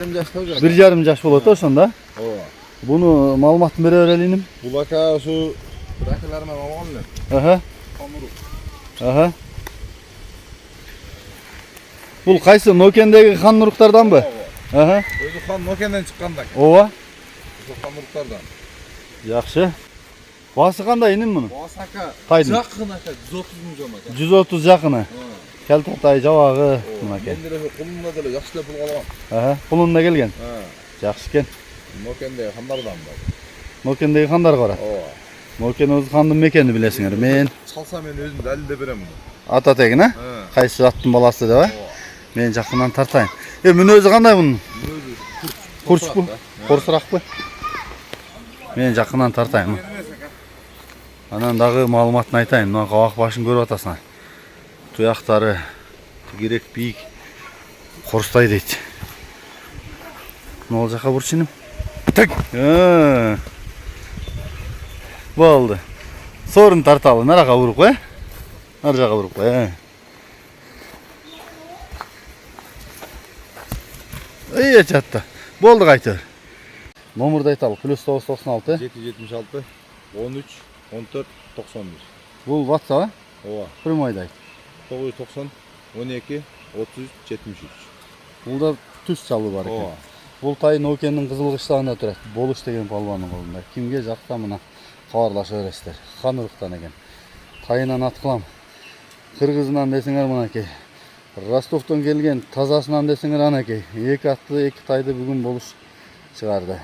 1,5 жаш болот ошондо. Ооба. Буну маалыматын бере берелиним. Бул ака ушу ракаларынан алган элем. Аха. Камыру. Аха. Бул кайсы Нокендеги хан уруктарданбы? Аха. Өзү хан Нокенден чыкканда. Ооба. Ошо хан уруктардан. Жакшы. Басы кандай иним мунун? Басы ака Кайдын? жакын ака 130 миң жом ака. 130 жакыны. Келтатай жабагы мынакей. Мендер кулунда деле жакшы эле пул алган. Аха. Кулунда келген. Жакшы экен. Нокендеги хандардан бар. Нокендеги хандар кара. Ооба. Нокен өз хандын мекени билесиңер. Мен Чалса мен өзүм далилдеп берем муну. ата тегин, а? Кайсы аттын баласы деп, а? Мен жакынан тартайын. Мүнөзү кандай мунун? Өзү Курчпу? Корсуракпы? Мен жакынан тартайын. Анан дагы маалыматын айтайын. Мына кабак башын көрүп атасыңар. Туяктары тигирек бийик корстой дейт. Мына жака бурчиним. Так. Болду. Сорун тарталы, нарага буруп кой. Ар жака буруп кой. Чатта. Болду кайтыр. Номурду айталы. +996 776 13 14 91. Бул WhatsApp, а? Ооба. Прямойдай. 990 12 33 73. Булда түс чалуу бар экен. Бул тай Нокендин кызыл кыштагында турат. Болуш деген балбанын колунда. Кимге жакса мына кабарлаша бересиздер. Хан уруктан экен. Тайынан ат кылам. Кыргызынан десеңер мынакей. Ростовтон келген тазасынан десеңер анакей. Эки атты, эки тайды бүгүн болуш чыгарды.